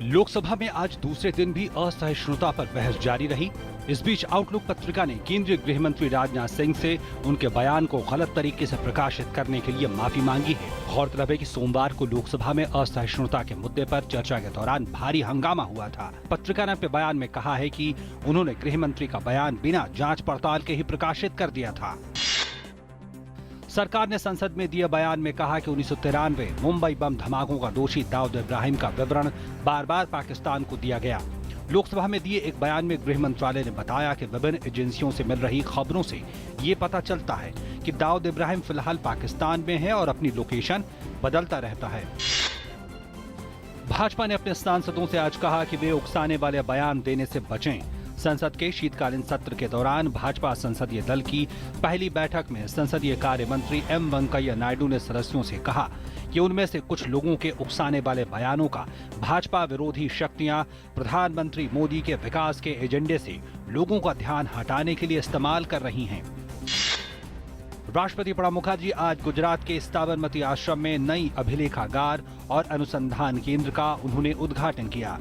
लोकसभा में आज दूसरे दिन भी असहिष्णुता पर बहस जारी रही। इस बीच आउटलुक पत्रिका ने केंद्रीय गृह मंत्री राजनाथ सिंह से उनके बयान को गलत तरीके से प्रकाशित करने के लिए माफी मांगी है। गौरतलब है कि सोमवार को लोकसभा में असहिष्णुता के मुद्दे पर चर्चा के दौरान भारी हंगामा हुआ था। पत्रिका ने अपने बयान में कहा है कि उन्होंने गृह मंत्री का बयान बिना जांच पड़ताल के ही प्रकाशित कर दिया था। सरकार ने संसद में दिए बयान में कहा कि 1993 मुंबई बम धमाकों का दोषी दाऊद इब्राहिम का विवरण बार बार पाकिस्तान को दिया गया। लोकसभा में दिए एक बयान में गृह मंत्रालय ने बताया कि विभिन्न एजेंसियों से मिल रही खबरों से ये पता चलता है कि दाऊद इब्राहिम फिलहाल पाकिस्तान में है और अपनी लोकेशन बदलता रहता है। भाजपा ने अपने सांसदों से आज कहा कि वे उकसाने वाले बयान देने से बचें। संसद के शीतकालीन सत्र के दौरान भाजपा संसदीय दल की पहली बैठक में संसदीय कार्य मंत्री एम वेंकैया नायडू ने सदस्यों से कहा कि उनमें से कुछ लोगों के उकसाने वाले बयानों का भाजपा विरोधी शक्तियां प्रधानमंत्री मोदी के विकास के एजेंडे से लोगों का ध्यान हटाने के लिए इस्तेमाल कर रही हैं। राष्ट्रपति प्रणब मुखर्जी आज गुजरात के साबरमती आश्रम में नई अभिलेखागार और अनुसंधान केंद्र का उन्होंने उद्घाटन किया।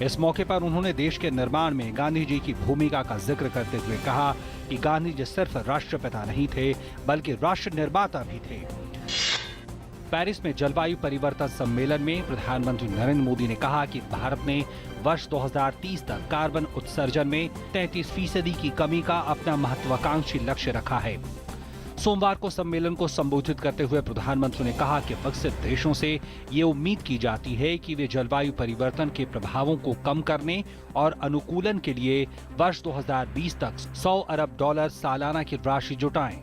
इस मौके पर उन्होंने देश के निर्माण में गांधी जी की भूमिका का जिक्र करते हुए कहा कि गांधी जी सिर्फ राष्ट्रपिता नहीं थे बल्कि राष्ट्र निर्माता भी थे। पेरिस में जलवायु परिवर्तन सम्मेलन में प्रधानमंत्री नरेंद्र मोदी ने कहा कि भारत ने वर्ष 2030 तक कार्बन उत्सर्जन में 33% की कमी का अपना महत्वाकांक्षी लक्ष्य रखा है। सोमवार को सम्मेलन को संबोधित करते हुए प्रधानमंत्री ने कहा कि विकसित देशों से ये उम्मीद की जाती है कि वे जलवायु परिवर्तन के प्रभावों को कम करने और अनुकूलन के लिए वर्ष 2020 तक $100 अरब सालाना की राशि जुटाएं।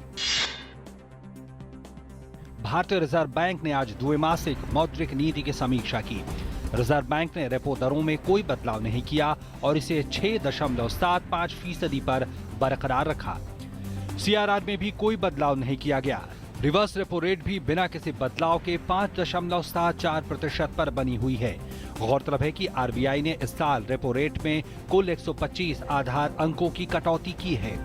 भारतीय रिजर्व बैंक ने आज द्विमासिक मौद्रिक नीति की समीक्षा की। रिजर्व बैंक ने रेपो दरों में कोई बदलाव नहीं किया और इसे 6.75% पर बरकरार रखा। सीआरआर में भी कोई बदलाव नहीं किया गया। रिवर्स रेपो रेट भी बिना किसी बदलाव के 5.74% पर बनी हुई है। गौरतलब है कि आरबीआई ने इस साल रेपो रेट में कुल 125 आधार अंकों की कटौती की है।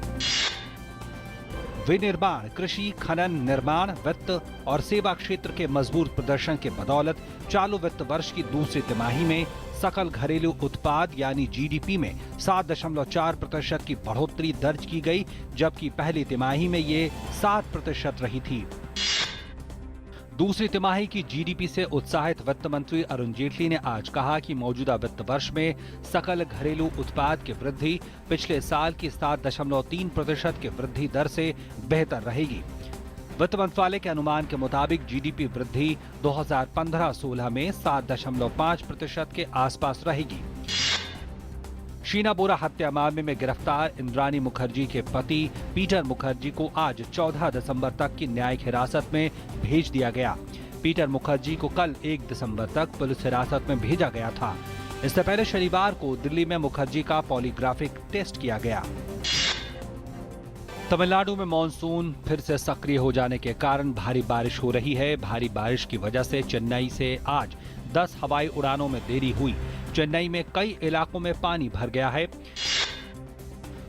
विनिर्माण, कृषि, खनन, निर्माण, वित्त और सेवा क्षेत्र के मजबूत प्रदर्शन के बदौलत चालू वित्त वर्ष की दूसरी तिमाही में सकल घरेलू उत्पाद यानी जीडीपी में 7.4% की बढ़ोतरी दर्ज की गई, जबकि पहली तिमाही में ये 7% रही थी। दूसरी तिमाही की जीडीपी से उत्साहित वित्त मंत्री अरुण जेटली ने आज कहा कि मौजूदा वित्त वर्ष में सकल घरेलू उत्पाद की वृद्धि पिछले साल की 7.3% की वृद्धि दर से बेहतर रहेगी। वित्त मंत्रालय के अनुमान के मुताबिक जीडीपी वृद्धि 2015-16 में 7.5% के आसपास रहेगी। शीना बोरा हत्या मामले में गिरफ्तार इंद्रानी मुखर्जी के पति पीटर मुखर्जी को आज 14 दिसंबर तक की न्यायिक हिरासत में भेज दिया गया। पीटर मुखर्जी को कल 1 दिसंबर तक पुलिस हिरासत में भेजा गया था। इससे पहले शनिवार को दिल्ली में मुखर्जी का पॉलीग्राफिक टेस्ट किया गया। तमिलनाडु में मॉनसून फिर से सक्रिय हो जाने के कारण भारी बारिश हो रही है। भारी बारिश की वजह से चेन्नई से आज 10 हवाई उड़ानों में देरी हुई। चेन्नई में कई इलाकों में पानी भर गया है।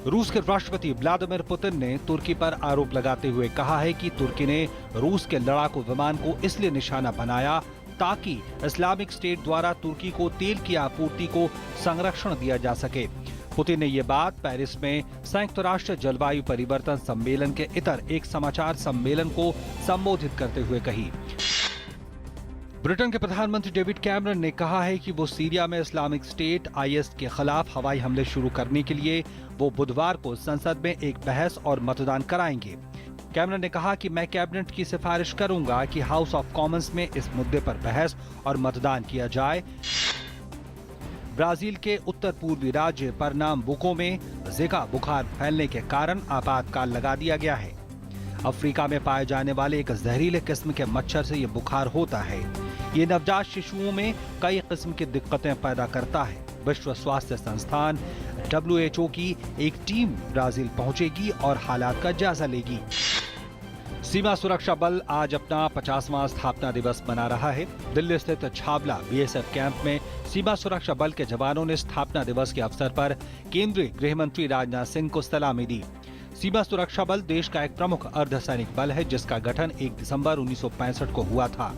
रूस के राष्ट्रपति व्लादिमीर पुतिन ने तुर्की पर आरोप लगाते हुए कहा है कि तुर्की ने रूस के लड़ाकू विमान को इसलिए निशाना बनाया ताकि इस्लामिक स्टेट द्वारा तुर्की को तेल की आपूर्ति को संरक्षण दिया जा सके। पुतिन ने ये बात पेरिस में संयुक्त राष्ट्र जलवायु परिवर्तन सम्मेलन के इतर एक समाचार सम्मेलन को संबोधित करते हुए कही। ब्रिटेन के प्रधानमंत्री डेविड कैमरन ने कहा है कि वो सीरिया में इस्लामिक स्टेट आईएस के खिलाफ हवाई हमले शुरू करने के लिए वो बुधवार को संसद में एक बहस और मतदान कराएंगे। कैमरन ने कहा कि मैं कैबिनेट की सिफारिश करूंगा कि हाउस ऑफ कॉमन्स में इस मुद्दे पर बहस और मतदान किया जाए। ब्राजील के उत्तर पूर्वी राज्य परनाम्बुको में जिका बुखार फैलने के कारण आपातकाल लगा दिया गया है। अफ्रीका में पाए जाने वाले एक जहरीले किस्म के मच्छर से ये बुखार होता है। ये नवजात शिशुओं में कई किस्म की दिक्कतें पैदा करता है। विश्व स्वास्थ्य संस्थान WHO की एक टीम ब्राजील पहुंचेगी और हालात का जायजा लेगी। सीमा सुरक्षा बल आज अपना 50वां स्थापना दिवस मना रहा है। दिल्ली स्थित छावला BSF कैंप में सीमा सुरक्षा बल के जवानों ने स्थापना दिवस के अवसर पर केंद्रीय गृह मंत्री राजनाथ सिंह को सलामी दी। सीमा सुरक्षा बल देश का एक प्रमुख अर्धसैनिक बल है जिसका गठन 1 दिसंबर 1965 को हुआ था।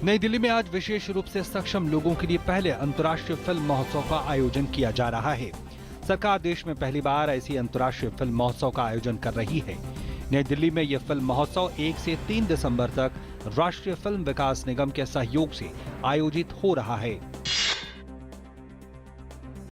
नई दिल्ली में आज विशेष रूप से सक्षम लोगों के लिए पहले अंतर्राष्ट्रीय फिल्म महोत्सव का आयोजन किया जा रहा है। सरकार देश में पहली बार ऐसी अंतर्राष्ट्रीय फिल्म महोत्सव का आयोजन कर रही है। नई दिल्ली में यह फिल्म महोत्सव 1 से 3 दिसंबर तक राष्ट्रीय फिल्म विकास निगम के सहयोग से आयोजित हो रहा है।